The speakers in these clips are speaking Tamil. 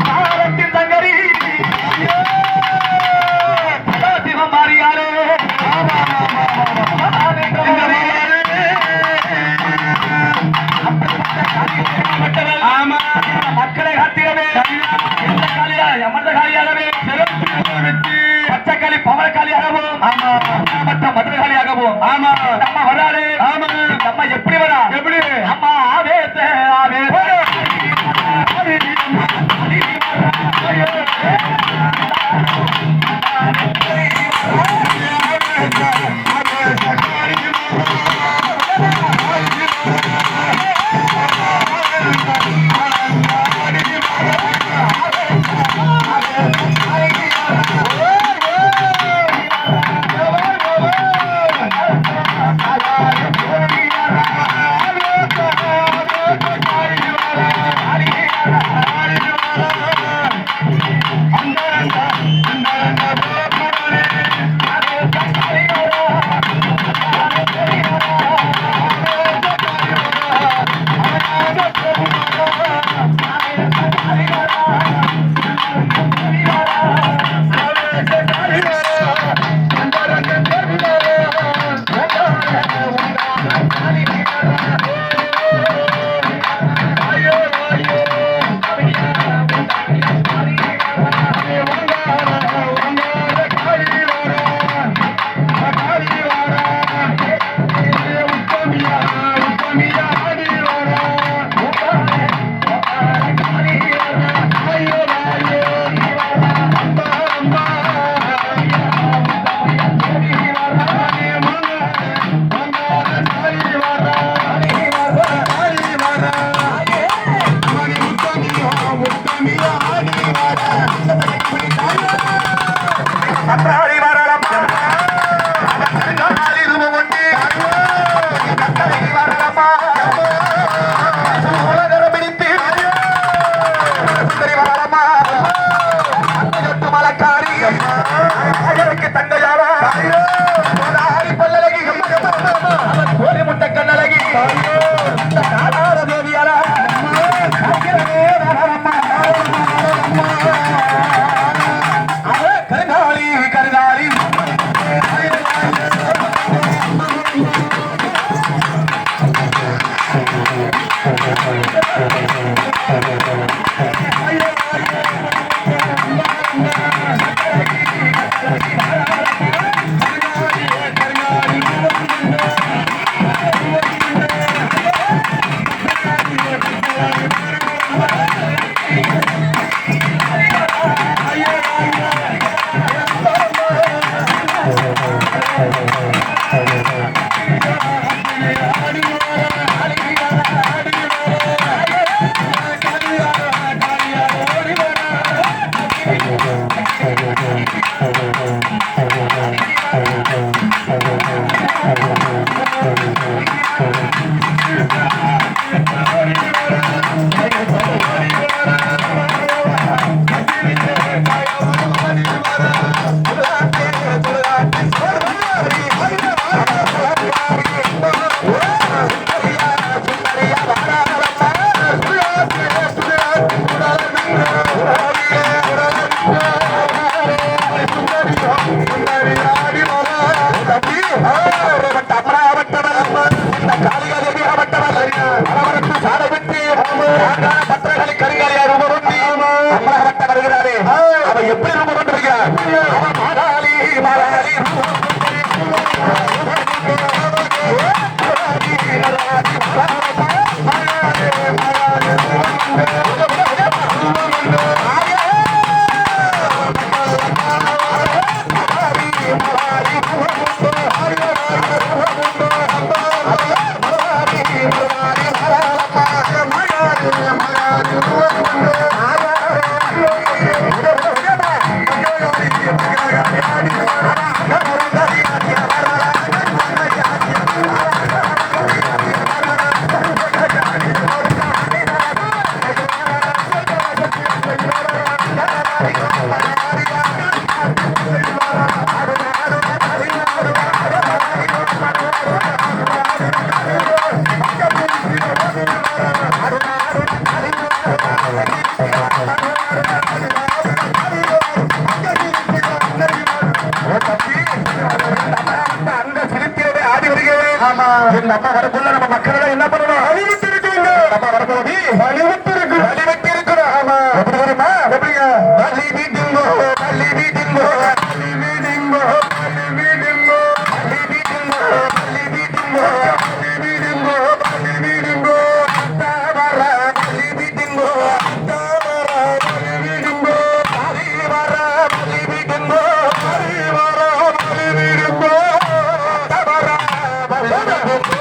காலத்தில் தங்கரி சிவம் மாறியாரே மக்களை காத்திரவே அமர்ந்த காலியாகவே பச்சைக்காளி பவளக்காளியாகவும் மற்ற மதுரகாளியாகவும் ஆமா நம்ம வராரு ஆமா நம்ம எப்படி வரா எப்படி அம்மா ஆவேச ஆவேச அங்க சிரிக்கிறதே ஆடி வருகிறது. ஆமா, இந்த அம்மா வரக்குள்ள நம்ம மக்களை என்ன பண்ணணும்? அழிவிட்டு இருக்குங்க. நம்ம வரும்போது அழிவிட்டு இருக்கு, அழிவிட்டு இருக்கிறோம். ஆமா, எப்படி வருமா? எப்படிங்க? பள்ளி வீட்டுங்கோ, பள்ளி வீட்டுங்கோ, பள்ளி வீடுங்கோ, பள்ளி வீடுங்கோ, பள்ளி வீட்டுங்கோ, பள்ளி வீட்டுங்கோ, பள்ளி வீடுங்கோ, பள்ளி வீடுங்கோ, அத்தா வர பள்ளி வீட்டுங்கோ, அத்தா வர பள்ளி வீடுங்கோ, ஹரி வர பள்ளி வீட்டுங்கோ, ஹரி வர பள்ளி வீடுங்கோ, அத்தா வர பள்ளி வீடுங்கோ.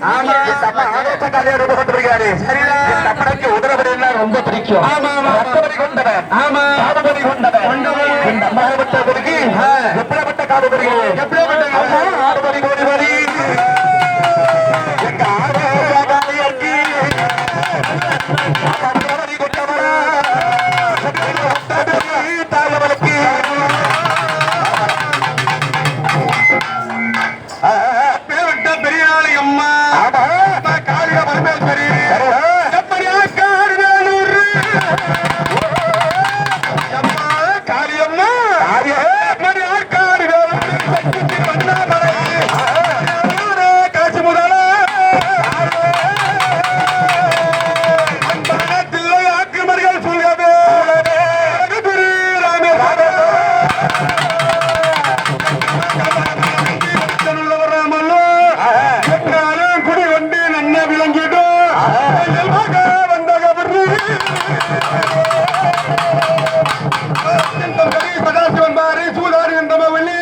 ஆமா. இந்த அம்மா ஆவேசக்காரியா ரொம்ப கொண்டு வருகிறாரு. சரிதான். இந்த அம்மனுக்கு உதரபடி எல்லாம் ரொம்ப பிடிக்கும். ஆமா, ஆமா. ரத்தபடி கொண்டவன். ஆமா. காதுபடி கொண்டவன். கொண்டவன். இந்த அம்மாவட்ட பொறுக்கி எப்படிப்பட்ட காதுபடி? எப்படிப்பட்ட அம்மா ஆடுபடி கோடிபடி. எங்க ஆவேசக்காரியர்க்கு ஆடுபடி கொண்டவனா தாயவனுக்கு பேரட்ட பெரியாளி அம்மா. ஆமா. அம்மா காளிய பரமேஸ்வரி. எப்படியா காடுவேலூர். அம்மா காளியம்மா. எப்படியா காடுவேலூர். சக்தி பண்ணாமலை. காட்சி முதல. அன்பான தில்லை ஆக்குமரிகள் சொல்கவே. குரு ராமேஸ்வர. உள்ளவராமல்லோ என்னாலும் குடி வந்து நன்ன விளங்கிடும் வந்த கபரு சதாசிவன் பாரி சூதாரி என்றமவல்லி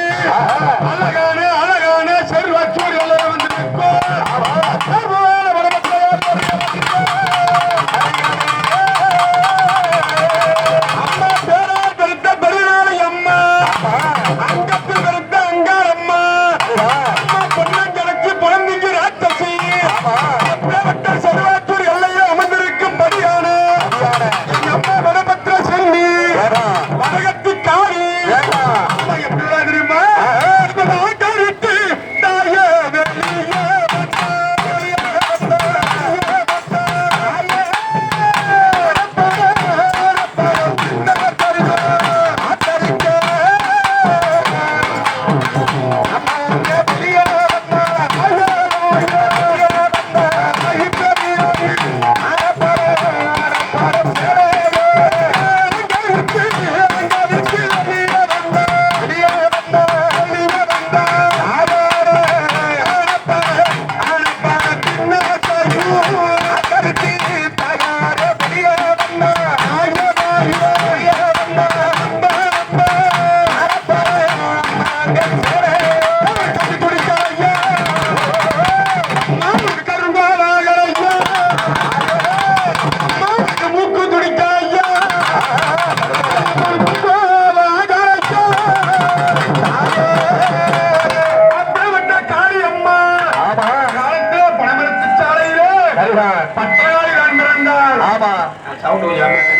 அழகான அழகான செல்வச்சூர் எல்லாம் வந்து நிற்கும் அம்மா பேரால் பெருத்த பெருநாளை அம்மா அங்கத்து பெருத்த அங்காரம்மா அம்மா பொன்னங்களுக்கு குழந்தைக்கு ராட்சசி எப்பேற்பட்ட சர்வாத்தூர் எல்லையே அமர்ந்திருக்கும் படியான எங்க அம்மா வனபத்திர செல்வி வடகத்து காரி அம்மா எப்படிதான் தெரியுமா கருத்து தாய வெளியே மூக்கு துடிக்காயா அப்படிப்பட்ட காளி அம்மா காலத்துல பணமரத்து சாலையிலே பட்டயாளி தான் பிறந்தாள். ஆமா. சவுண்ட்